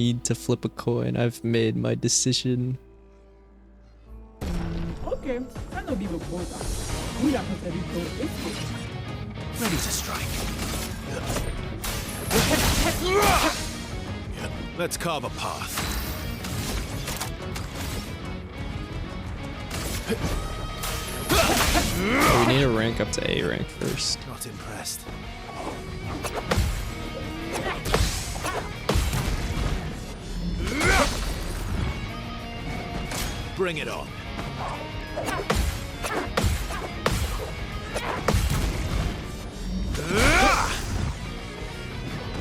need to flip a coin. I've made my decision. Okay, I know give a quota. We have to Ready to strike. Let's carve a path. Oh, we need to rank up to A rank first. Not impressed. Bring it on.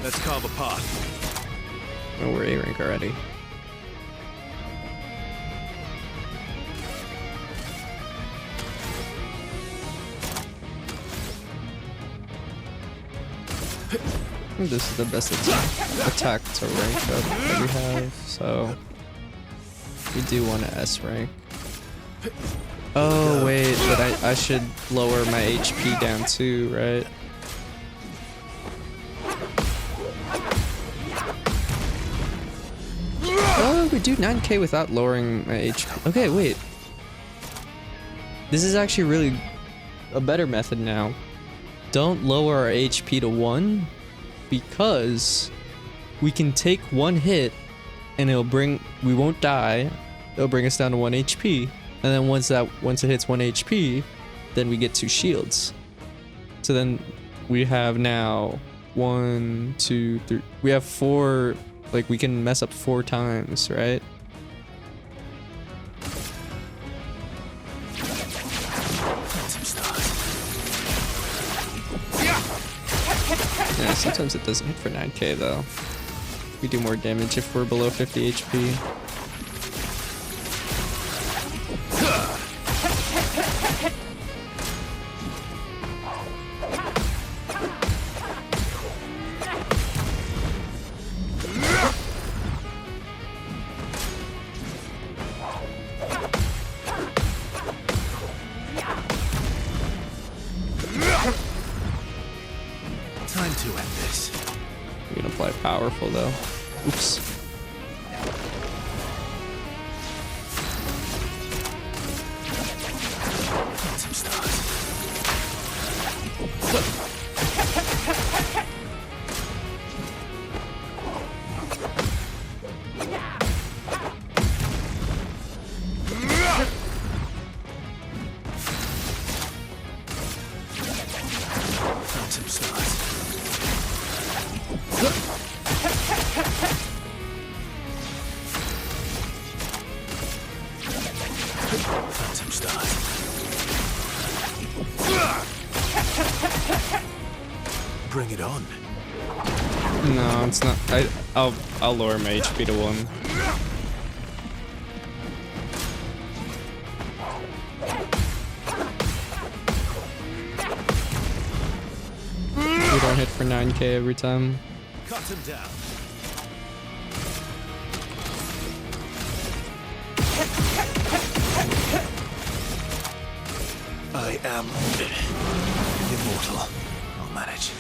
Let's carve a path. Oh, we're A rank already. I think this is the best attack to rank up that we have, so we do want to S rank. Oh wait, but I should lower my HP down too, right? Oh, we do 9k without lowering my HP. Okay, wait. This is actually really a better method now. Don't lower our HP to 1 because we can take one hit and we won't die. It'll bring us down to 1 HP. And then once it hits 1 HP, then we get 2 shields. So then we have now 1, 2, 3. We have 4. Like, we can mess up 4 times, right? Yeah, sometimes it doesn't hit for 9k though. We do more damage if we're below 50 HP. Time to end this. We can apply powerful though. Oops. Some stars. Some stars. Phantom stars. Bring it on. No, it's not. I'll lower my HP to 1. We don't hit for 9k every time. Cut him down. I am immortal. I'll manage.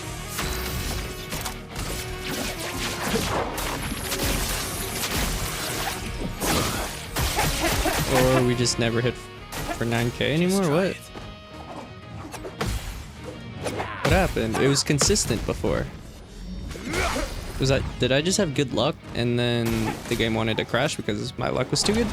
Or we just never hit for 9k anymore? What? What happened? It was consistent before. Did I just have good luck and then the game wanted to crash because my luck was too good?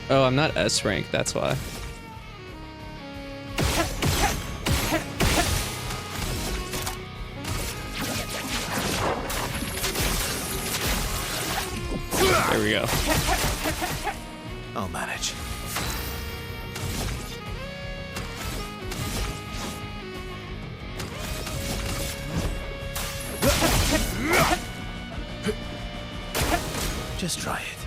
Oh, I'm not S rank, that's why. There we go. I'll manage. Just try it.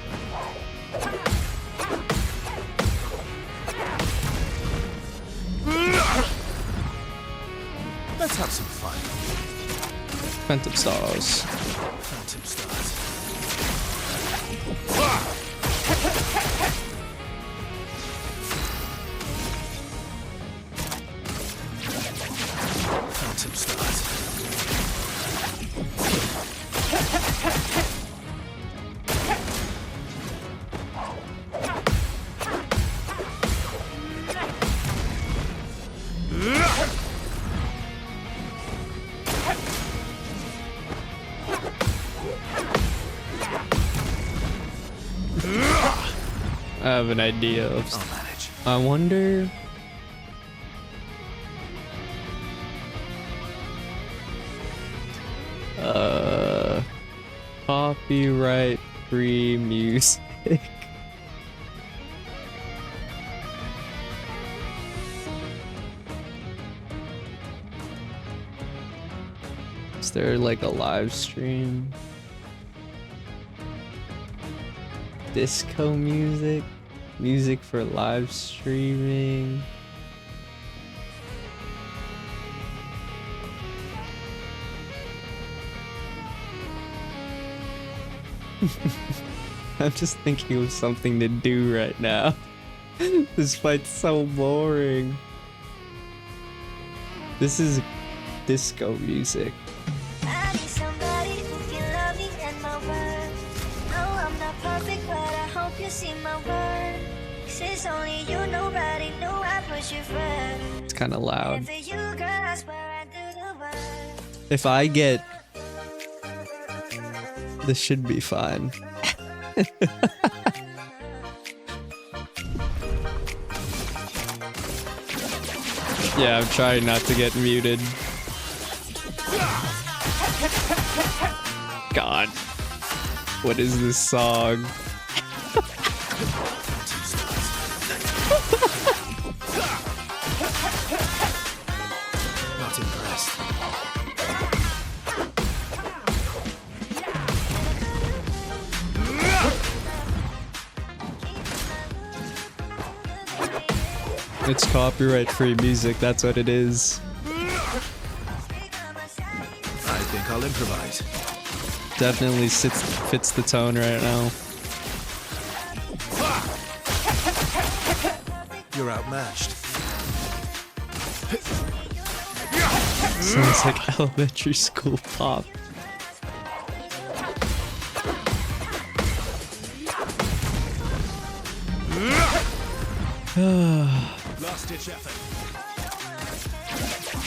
Let's have some fun. Phantom stars. Phantom stars. have an idea of. I'll manage. I wonder. Copyright free music. Is there like a live stream? Disco music? Music for live streaming? I'm just thinking of something to do right now. This fight's so boring. This is disco music. I need somebody who can love me and my word. No, I'm not perfect, but I hope you see my word. Since only you, nobody knew I put you first. It's kind of loud. And for you, girl, I swear I do the word. If I get... This should be fine. Yeah, I'm trying not to get muted. God. What is this song? Not impressed. It's copyright-free music, that's what it is. I think I'll improvise. Definitely fits the tone right now. You're outmatched. Sounds like elementary school pop. Last-ditch effort.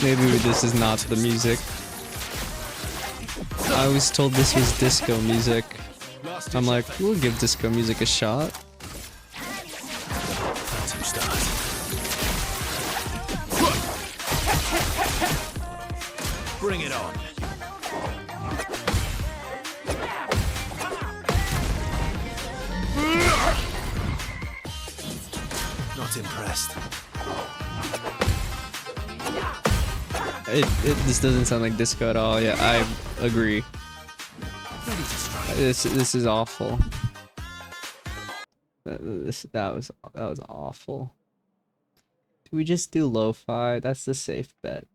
Maybe this is not the music. I was told this was disco music. I'm like, we'll give disco music a shot. Phantom stars. Bring it on. Not impressed. This doesn't sound like disco at all. Yeah, I agree. Ready to strike. This is awful. That was awful. Do we just do lo-fi? That's the safe bet.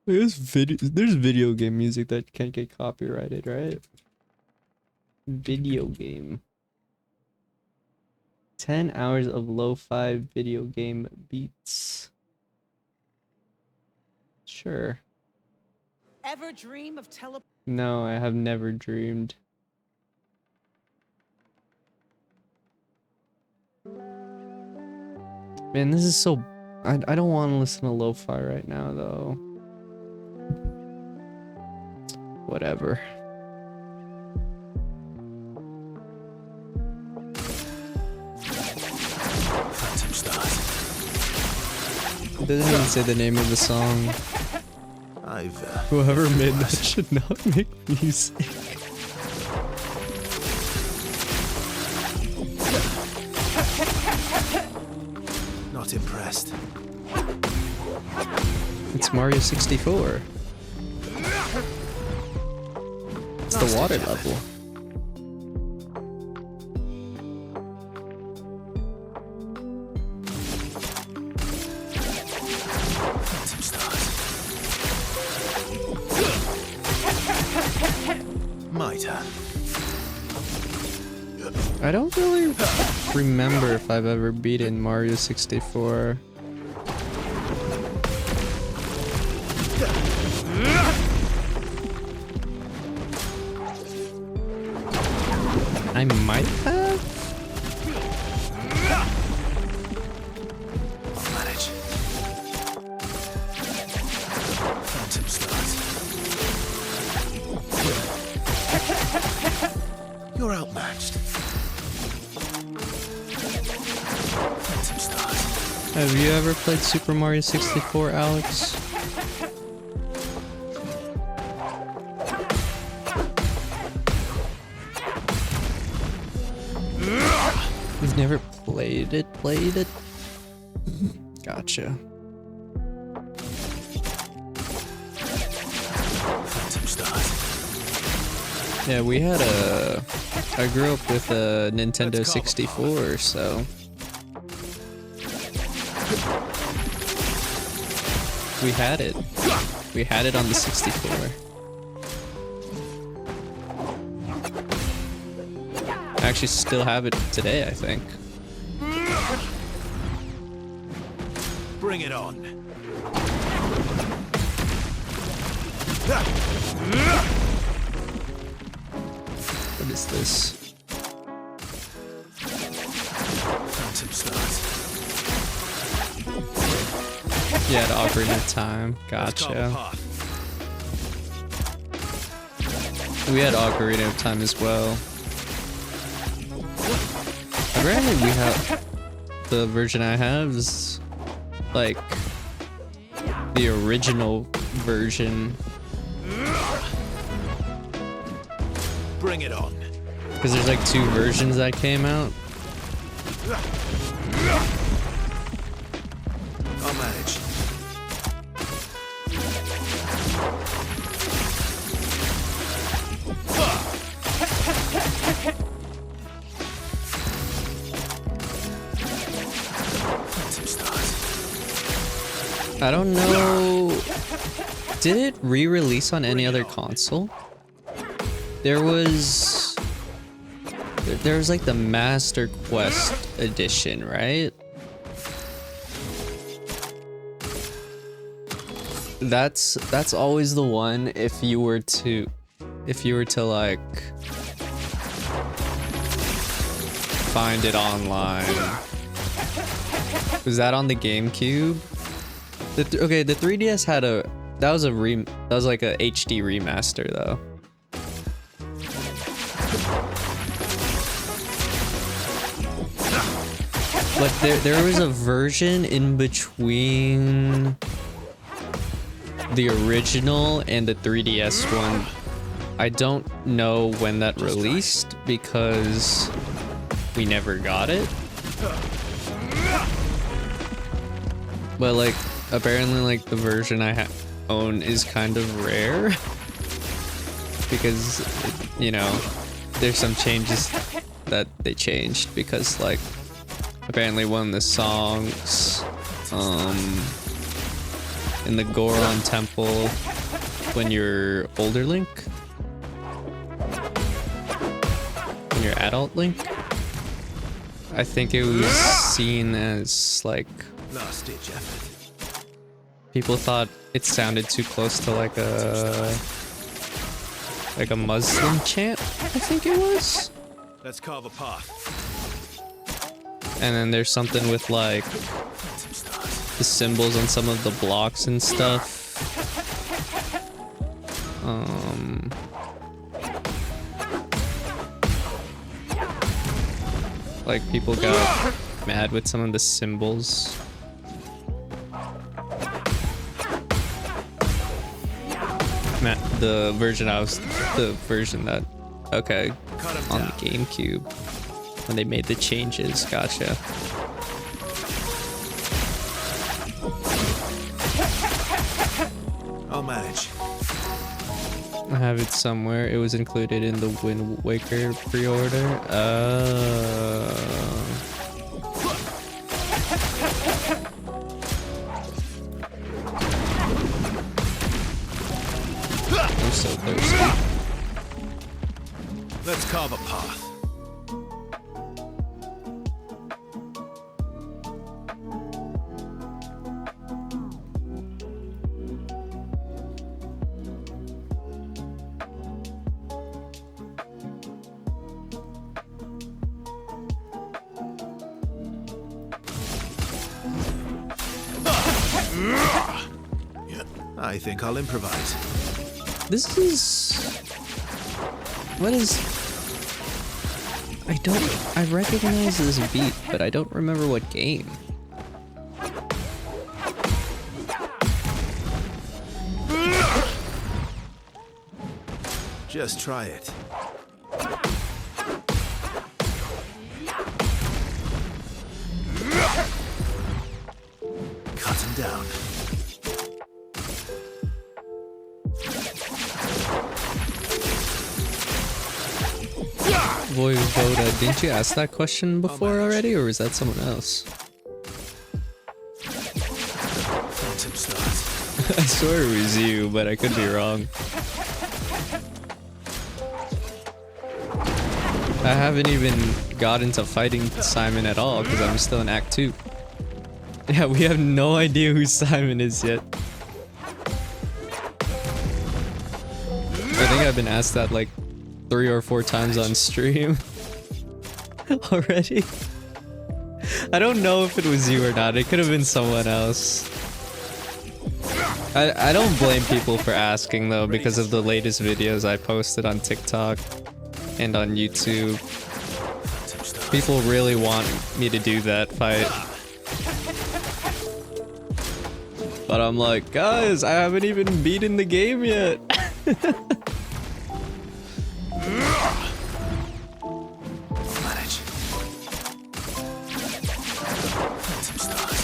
There's video game music that can't get copyrighted, right? Video game. 10 hours of lo-fi video game beats. Sure. Ever dream of tele? No, I have never dreamed. Man, this is so... I don't want to listen to lo-fi right now, though. Whatever. Phantom stars. It doesn't even say the name of the song. I've Whoever made that should not make music. not impressed. It's Mario 64. It's the water level. Phantom stars. My turn. I don't really remember if I've ever beaten Mario 64. I might have? I'll manage. You're outmatched. Phantom stars. Have you ever played Super Mario 64, Alex? You've never played it? Gotcha. Phantom stars. Yeah, we had I grew up with a Nintendo 64, so we had it. We had it on the 64. I actually still have it today, I think. Bring it on. What is this? Phantom stars. Yeah, the Ocarina of Time. Let's carve a Gotcha. path. We had Ocarina of Time as well. Apparently we have... The version I have is... like... the original version. Bring it on. Because there's like 2 versions that came out. I'll manage. Phantom stars. I don't know... Did it re-release on any other console? There was like the Master Quest edition, right? That's always the one if you were to like find it online. Was that on the GameCube? Okay, the 3DS had that was like a HD remaster though. But there was a version in between the original and the 3DS one. I don't know when that released because we never got it. But like apparently like the version I own is kind of rare because you know there's some changes that they changed because like apparently one of the songs in the Goron Temple when you're older Link, when you're adult Link, I think it was seen as like Last ditch effort. people thought it sounded too close to like a Muslim chant, I think it was. Let's carve a path. And then there's something with like Phantom stars. the symbols on some of the blocks and stuff. Like people got mad with some of the symbols. The version that okay Cut 'em on down. the GameCube when they made the changes. Gotcha. I'll manage. I have it somewhere. It was included in the Wind Waker pre-order. I'm so thirsty. Let's carve a path. I think I'll improvise. This is... What is... I recognize this beat, but I don't remember what game. Just try it. Cut him down. Voivoda, didn't you ask that question before already, or was that someone else? Phantom stars. I swear it was you, but I could be wrong. I haven't even got into fighting Simon at all because I'm still in Act 2. Yeah, we have no idea who Simon is yet. I think I've been asked that like 3 or 4 times on stream already. I don't know if it was you or not. It could have been someone else. I don't blame people for asking though because of the latest videos I posted on TikTok and on YouTube. People really want me to do that fight. But I'm like, guys, I haven't even beaten the game yet. Manage. Phantom stars.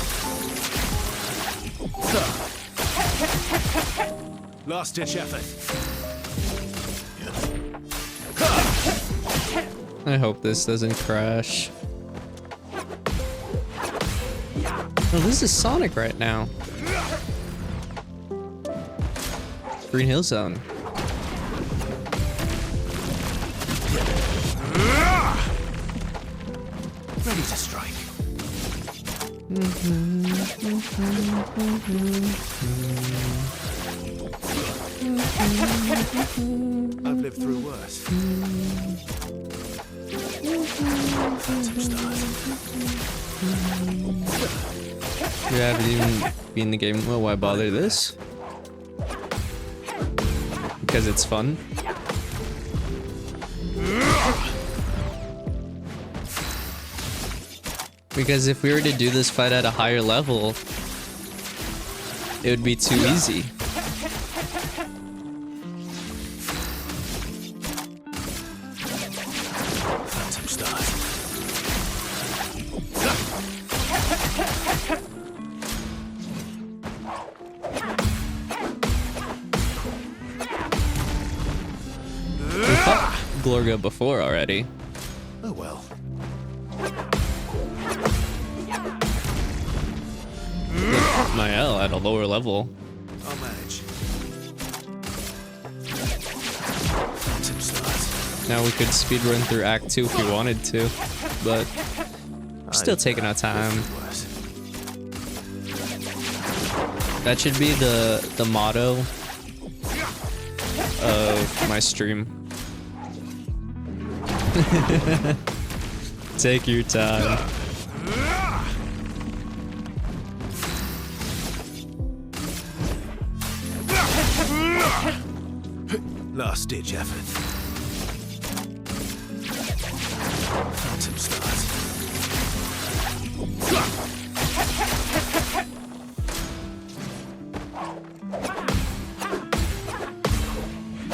Last ditch effort. I hope this doesn't crash. Oh, this is Sonic right now. Green Hill Zone. Ready to strike. I've lived through worse. Phantom stars. You haven't even been in the game. Well, why bother this? Because it's fun. Because if we were to do this fight at a higher level, it would be too easy. Phantom stars. We fought GOLGRA before already. Oh well. With my L at a lower level. I'll manage. Phantom stars. Now we could speedrun through Act 2 if we wanted to, but we're still taking our time. Worse. That should be the motto of my stream. Take your time. Last ditch effort. Phantom stars.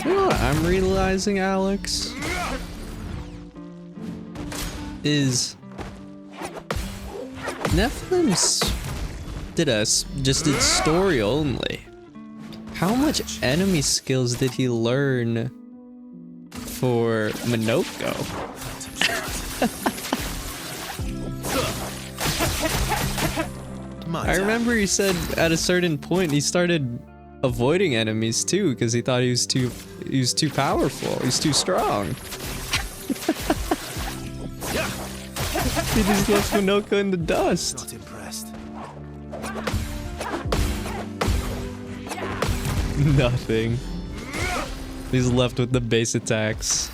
You know what I'm realizing, Alex? Is Nephilim's just did story only. How much enemy skills did he learn for Minoko? I remember he said at a certain point he started avoiding enemies too because he thought he was too powerful. He's too strong. He just left Minoko in the dust. Not impressed. Nothing. He's left with the base attacks.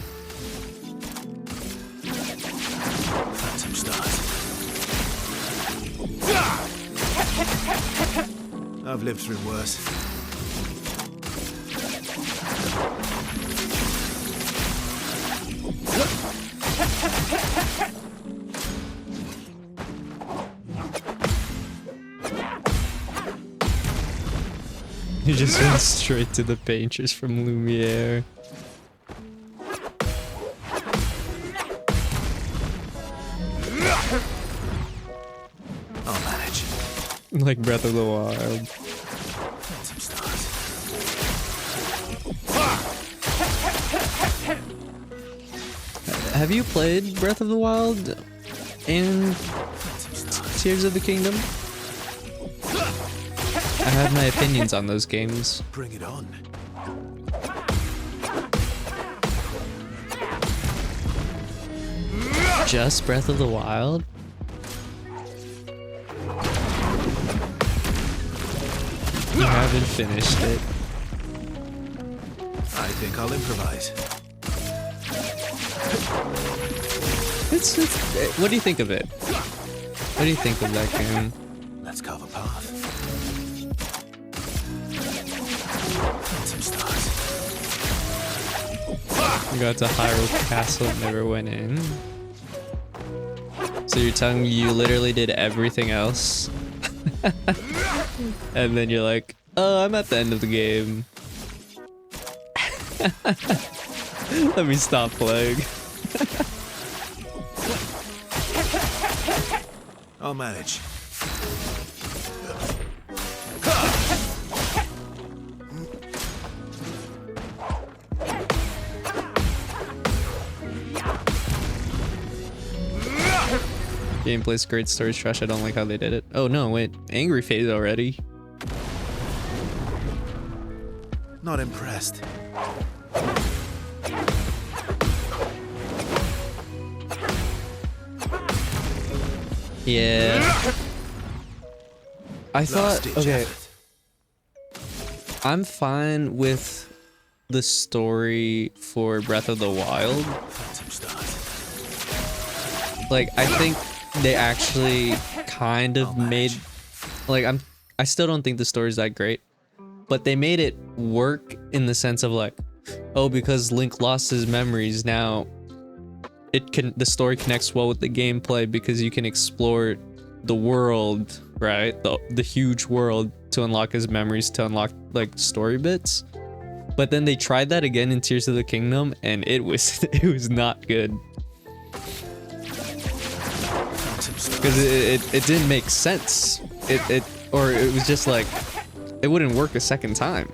Phantom stars. I've lived through worse. You just went straight to the painters from Lumiere. I'll manage. Like Breath of the Wild. Phantom stars. Have you played Breath of the Wild and Phantom stars. Tears of the Kingdom? I have my opinions on those games. Bring it on. Just Breath of the Wild? You haven't finished it. I think I'll improvise. What do you think of it? What do you think of that game? Let's carve a path. Phantom stars. You got to Hyrule Castle and never went in. So you're telling me you literally did everything else? And then you're like, oh, I'm at the end of the game. Let me stop playing. I'll manage. Gameplay's great, story's trash. I don't like how they did it. Oh no, wait. Angry phase already. Not impressed. Yeah. I thought, Last-ditch okay, effort. I'm fine with the story for Breath of the Wild. Phantom stars. Like, I think they actually kind of made, like, I still don't think the story's that great, but they made it work in the sense of like, oh, because Link lost his memories, now the story connects well with the gameplay because you can explore the world, right? The huge world to unlock his memories, to unlock like story bits. But then they tried that again in Tears of the Kingdom and it was not good. Because it didn't make sense. Or it was just like, it wouldn't work a second time.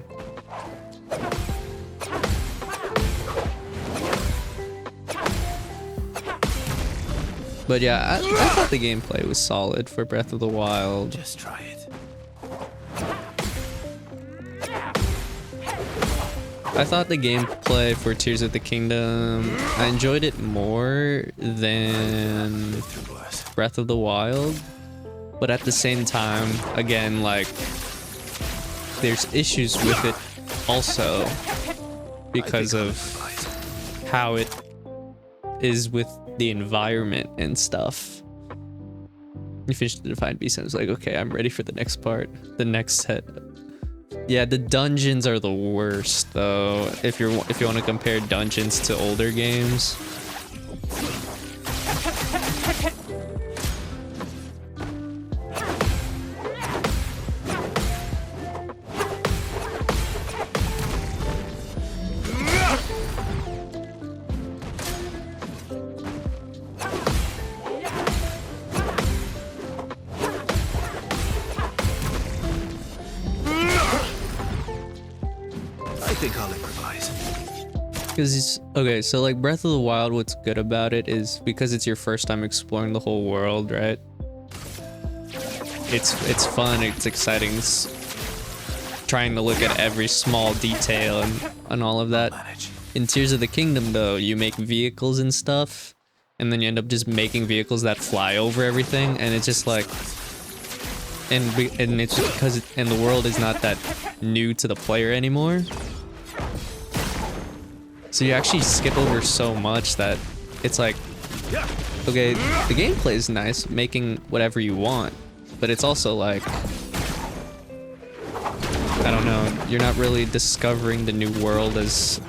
But yeah, I thought the gameplay was solid for Breath of the Wild. Just try it. I thought the gameplay for Tears of the Kingdom, I enjoyed it more than Lived through worse. Breath of the Wild. But at the same time, again, like, there's issues with it also because of how it is with the environment and stuff. You finished the Defined Beast and I was like, okay, I'm ready for the next part, the next set. Yeah, the dungeons are the worst though. If you want to compare dungeons to older games. I think I'll improvise. Because okay, so like Breath of the Wild, what's good about it is because it's your first time exploring the whole world, right? It's fun, it's exciting, it's trying to look at every small detail and all of that. Manage. In Tears of the Kingdom though, you make vehicles and stuff, and then you end up just making vehicles that fly over everything, and it's just like, and it's because the world is not that new to the player anymore. So you actually skip over so much that it's like, okay, the gameplay is nice, making whatever you want, but it's also like, I don't know, you're not really discovering the new world as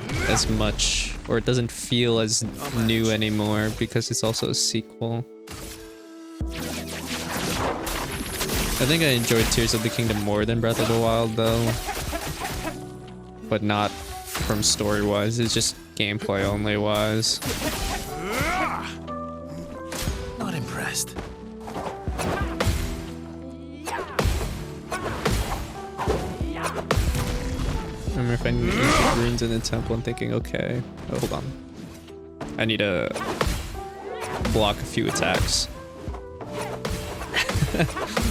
much, or it doesn't feel as new anymore because it's also a sequel. I think I enjoyed Tears of the Kingdom more than Breath of the Wild though. but not from story-wise. It's just gameplay only wise. Not impressed. I remember finding ancient ruins in the temple and thinking, okay, oh, hold on. I need to block a few attacks. I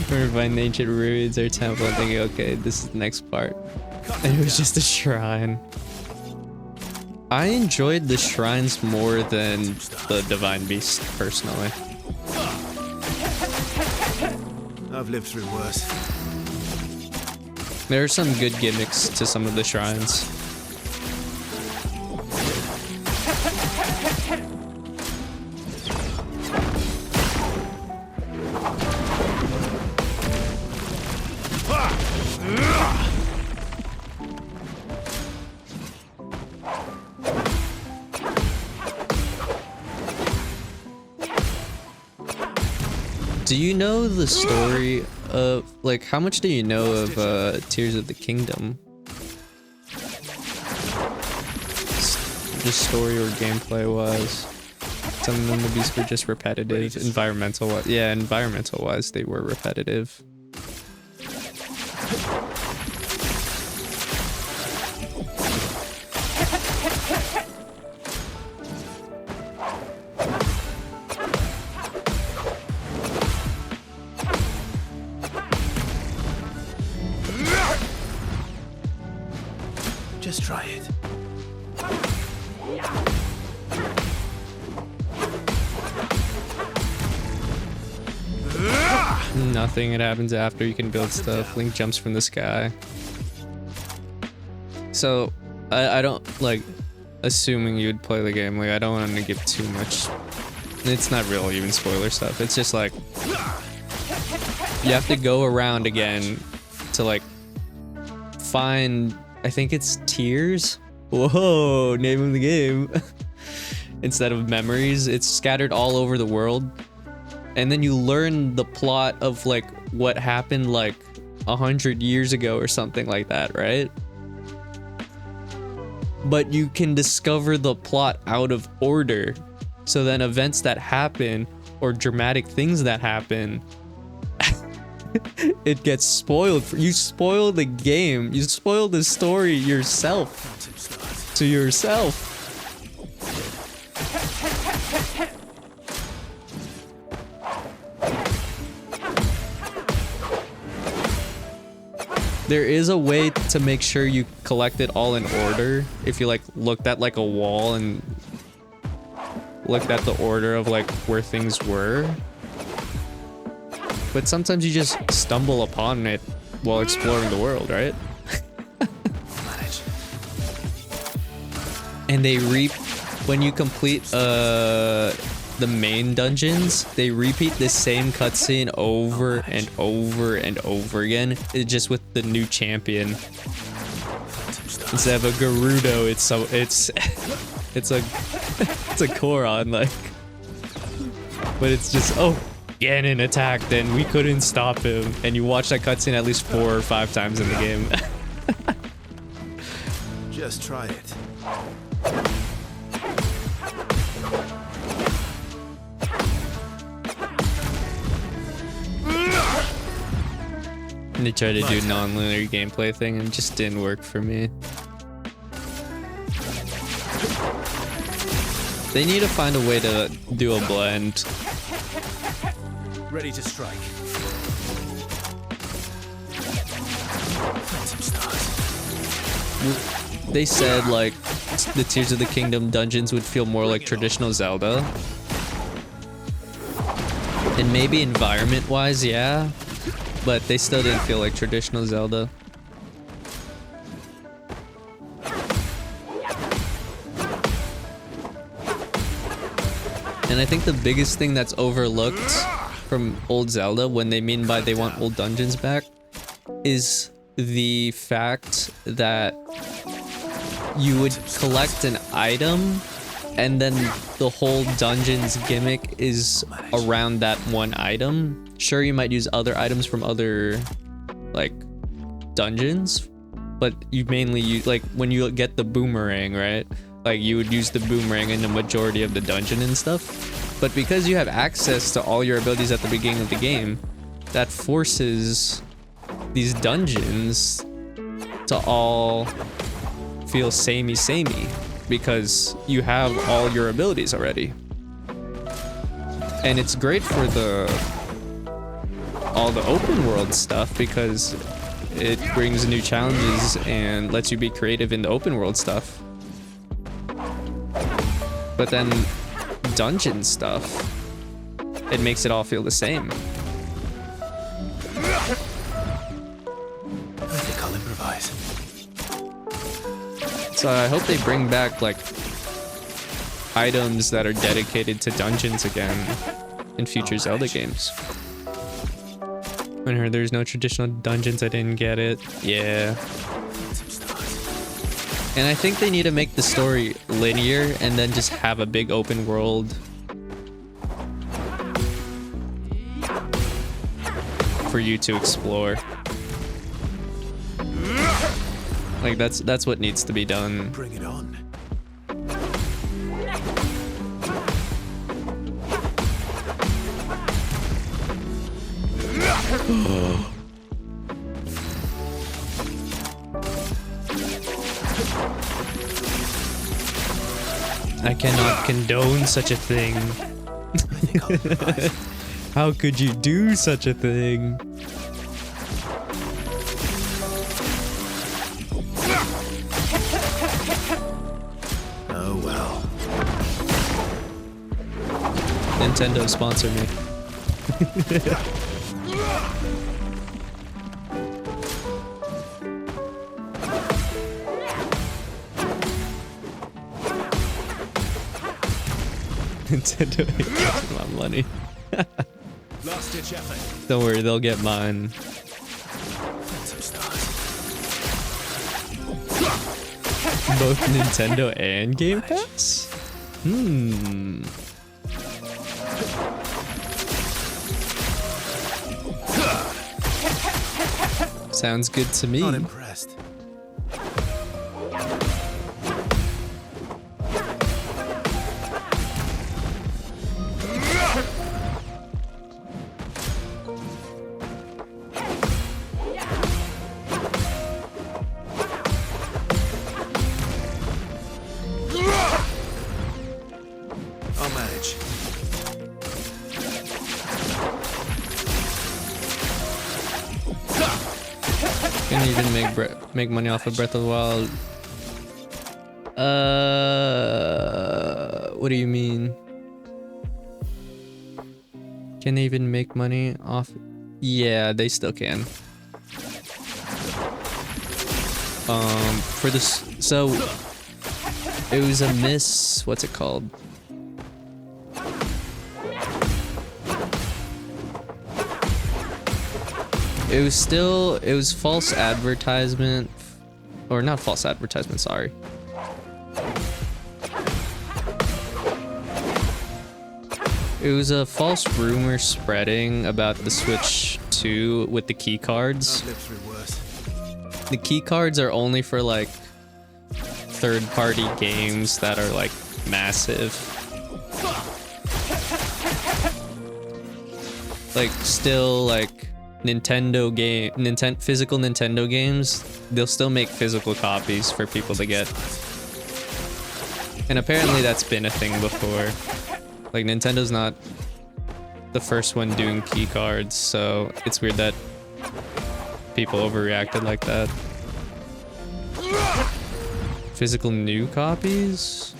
remember finding ancient ruins or temple and thinking, okay, this is the next part. And it was just a shrine. I enjoyed the shrines more than the Divine Beast, personally. I've lived through worse. There are some good gimmicks to some of the shrines. Do you know the story of, like, how much do you know of Tears of the Kingdom? Just story or gameplay wise? Some of the movies were just repetitive. Environmental wise, yeah, environmental wise they were repetitive. Just try it. Nothing, it happens after you can build stuff. Link jumps from the sky. So, I don't, like, assuming you'd play the game, like, I don't want to give too much. It's not really even spoiler stuff. It's just like, you have to go around again to, like, find, I think it's tears? Whoa, name of the game. Instead of memories, it's scattered all over the world. And then you learn the plot of, like, what happened, like, 100 years ago or something like that, right? But you can discover the plot out of order. So then events that happen, or dramatic things that happen, it gets spoiled. You spoil the game. You spoil the story yourself. To yourself. There is a way to make sure you collect it all in order. If you, like, looked at, like, a wall and looked at the order of, like, where things were. But sometimes you just stumble upon it while exploring the world, right? And they when you complete the main dungeons, they repeat the same cutscene over and over and over again. It's just with the new champion. Instead of a Gerudo, it's a Koron, like. But it's just, oh, Ganon attacked and we couldn't stop him. And you watch that cutscene at least 4 or 5 times in the game. Just try it. And they tried to do non-linear gameplay thing and it just didn't work for me. They need to find a way to do a blend. Ready to strike. They said, like, the Tears of the Kingdom dungeons would feel more like traditional Zelda. And maybe environment-wise, yeah. But they still didn't feel like traditional Zelda. And I think the biggest thing that's overlooked from old Zelda, when they mean by they want old dungeons back, is the fact that you would collect an item and then the whole dungeon's gimmick is around that one item. Sure, you might use other items from other, like, dungeons, but you mainly use, like, when you get the boomerang, right? Like, you would use the boomerang in the majority of the dungeon and stuff. But because you have access to all your abilities at the beginning of the game, that forces these dungeons to all feel samey, because you have all your abilities already. And it's great for all the open world stuff, because it brings new challenges and lets you be creative in the open world stuff. But then dungeon stuff, it makes it all feel the same. I think I'll improvise. So I hope they bring back like items that are dedicated to dungeons again in future Zelda games. I heard there's no traditional dungeons, I didn't get it. Yeah. And I think they need to make the story linear and then just have a big open world for you to explore. Like that's what needs to be done. Bring it on. I cannot condone such a thing. I think I'll improvise. How could you do such a thing? Oh well. Nintendo sponsor me. Nintendo ain't getting my money. Last ditch effort. Don't worry, they'll get mine. Some stars. Both Nintendo and Game Pass? Sounds good to me. Not impressed. I'll manage. Can't even make money off of Breath of the Wild. What do you mean? Can they even make money off? Yeah, they still can. For this, so it was a miss. What's it called? It was false advertisement, or not false advertisement, sorry. It was a false rumor spreading about the Switch 2 with the key cards. I've lived through worse. The key cards are only for like third-party games that are like massive. Like still like physical Nintendo games, they'll still make physical copies for people to get. And apparently that's been a thing before. Like Nintendo's not the first one doing key cards, so it's weird that people overreacted like that. Physical new copies?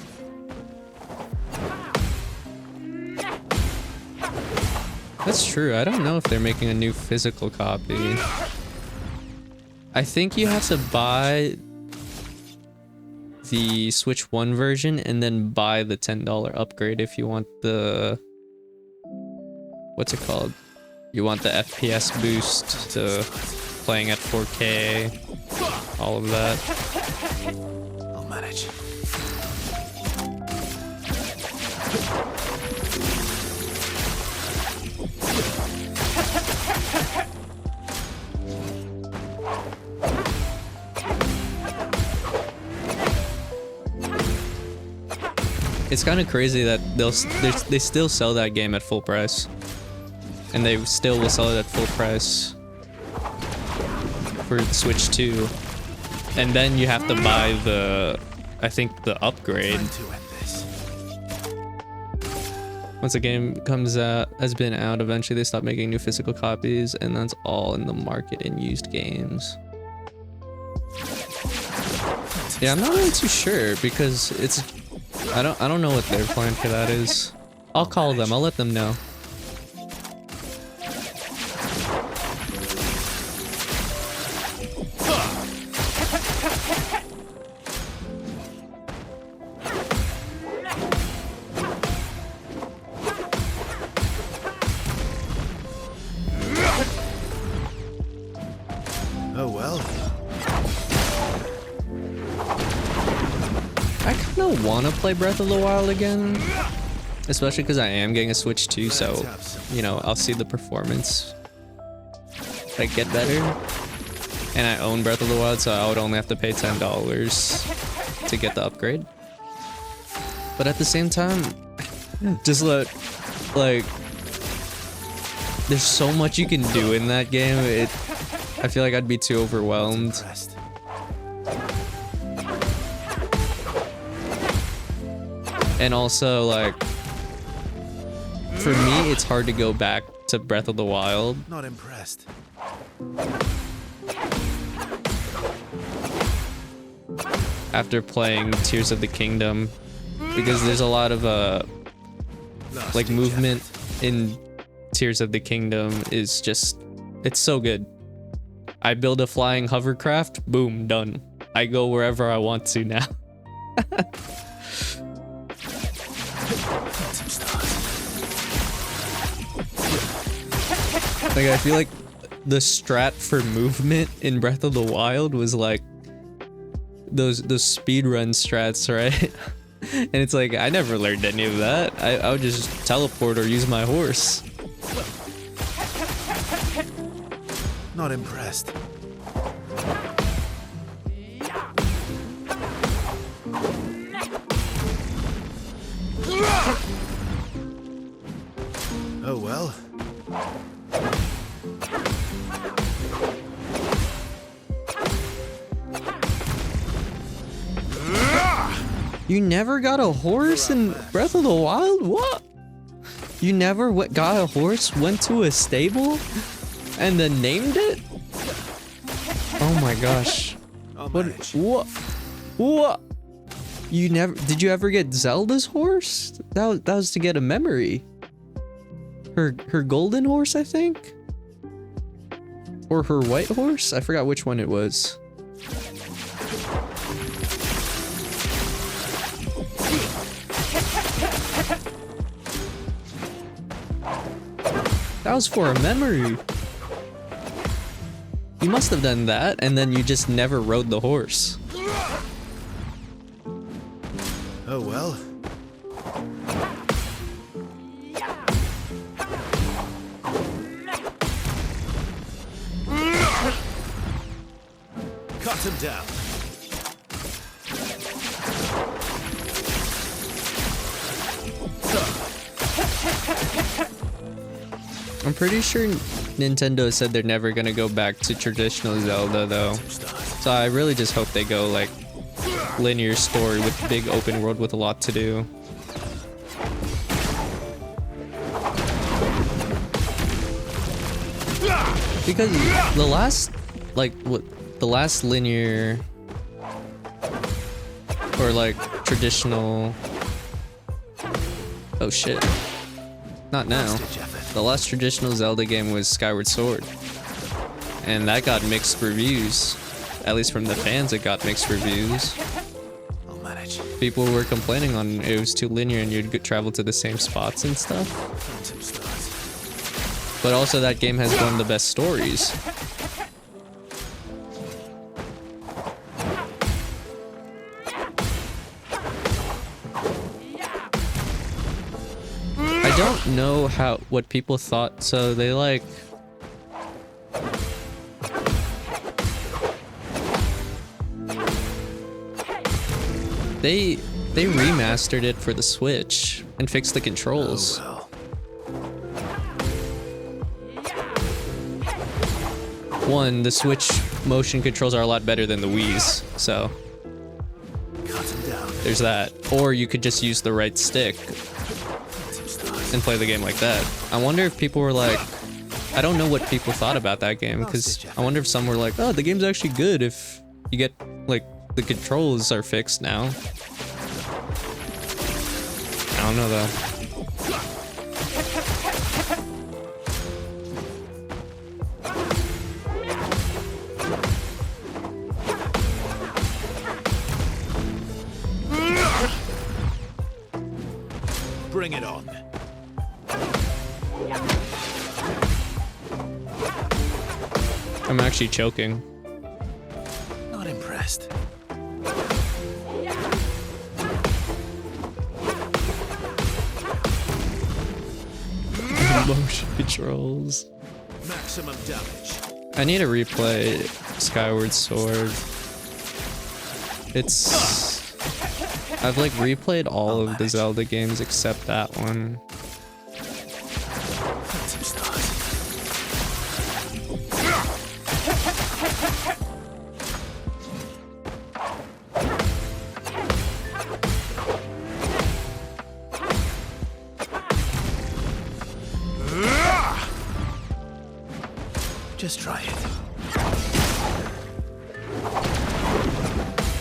That's true. I don't know if they're making a new physical copy. I think you have to buy the Switch 1 version and then buy the $10 upgrade if you want the... What's it called? You want the FPS boost to playing at 4K, all of that. I'll manage. It's kind of crazy that they still sell that game at full price, and they still will sell it at full price for the Switch 2, and then you have to buy the, I think, the upgrade. Time to end this. Once a game comes out, has been out, eventually they stop making new physical copies, and that's all in the market in used games. Yeah, I'm not really too sure because it's, I don't know what their plan for that is. I'll call them. I'll let them know. Oh well. I kind of want to play Breath of the Wild again, especially because I am getting a Switch 2, so, you know, I'll see the performance like get better. And I own Breath of the Wild, so I would only have to pay $10 to get the upgrade. But at the same time, just like, there's so much you can do in that game. I feel like I'd be too overwhelmed. Impressed. And also, like, for me, it's hard to go back to Breath of the Wild. Not impressed. After playing Tears of the Kingdom, because there's a lot of like movement in Tears of the Kingdom is just, it's so good. I build a flying hovercraft, boom, done. I go wherever I want to now. Like, I feel like the strat for movement in Breath of the Wild was like those speedrun strats, right? And it's like, I never learned any of that. I would just teleport or use my horse. Not impressed. Oh well. You never got a horse in Breath of the Wild? What? You never got a horse, went to a stable, and then named it? Oh my gosh. What? What? You never, did you ever get Zelda's horse? That was to get a memory. Her golden horse, I think? Or her white horse? I forgot which one it was. That was for a memory. You must have done that, and then you just never rode the horse. Oh well. Cut him down. I'm pretty sure Nintendo said they're never gonna go back to traditional Zelda though. So I really just hope they go like linear story with big open world with a lot to do. Because the last, like, the last linear or like traditional, oh shit, not now. The last traditional Zelda game was Skyward Sword, and that got mixed reviews. At least from the fans, it got mixed reviews. I'll manage. People were complaining on it was too linear and you'd travel to the same spots and stuff. But also that game has one of the best stories. I don't know what people thought, so they like They remastered it for the Switch and fixed the controls. Oh One, the Switch motion controls are a lot better than the Wii's, so well. Cut him down. there's that. Or you could just use the right stick and play the game like that. I wonder if people were like, I don't know what people thought about that game, because I wonder if some were like, oh, the game's actually good if you get, like, the controls are fixed now. I don't know though. Bring it on. I'm actually choking. Not impressed. Motion controls. Maximum damage. I need to replay Skyward Sword. It's... I've like replayed all of the Zelda games except that one. Phantom stars. Just try it.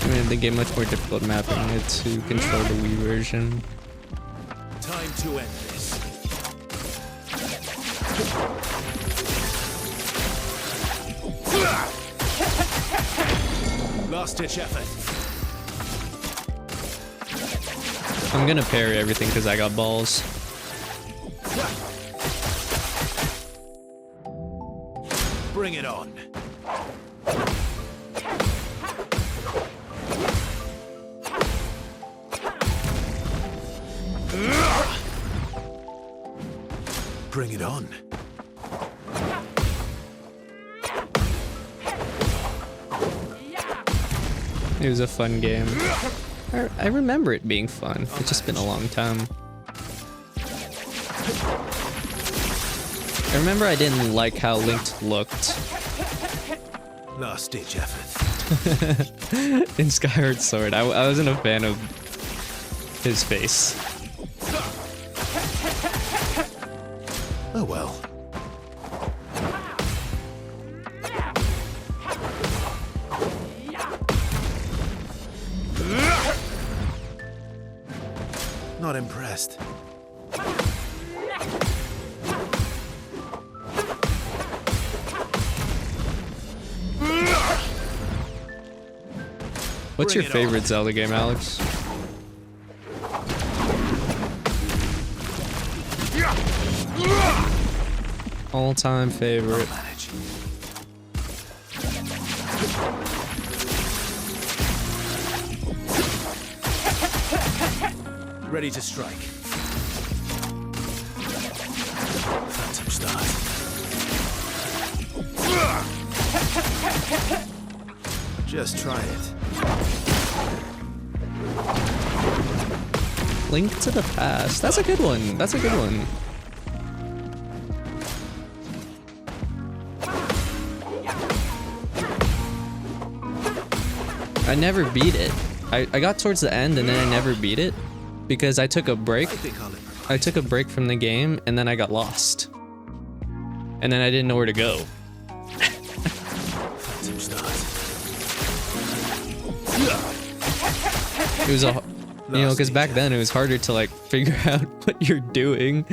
I mean, they get much more difficult mapping it to control the Wii version. Time to end this. Last ditch effort. I'm gonna parry everything because I got balls. Bring it on. Bring it on. It was a fun game. I remember it being fun. It's just been a long time. I remember I didn't like how Link looked Last ditch effort. in Skyward Sword. I wasn't a fan of his face. Oh well. Not impressed. What's Bring your it favorite on. Zelda game, Alex? All-time favorite. Manage. Ready to strike. Phantom stars. Just try it. Link to the Past. That's a good one. That's a good one. I never beat it. I got towards the end and then I never beat it because I took a break. I think I'll improvise. I took a break from the game and then I got lost. And then I didn't know where to go. Phantom stars. It was a, you know, because back then it was harder to like figure out what you're doing.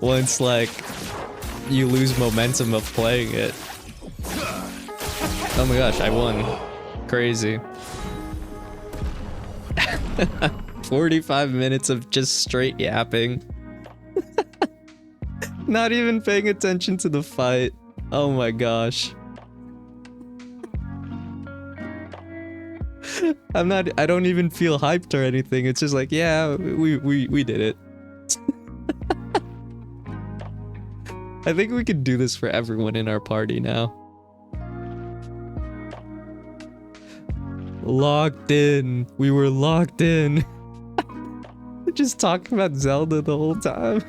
Once like you lose momentum of playing it. Oh my gosh, I won. Crazy. 45 minutes of just straight yapping. Not even paying attention to the fight. Oh my gosh. I don't even feel hyped or anything. It's just like, yeah, we did it. I think we could do this for everyone in our party now. Locked in. We were locked in. Just talking about Zelda the whole time.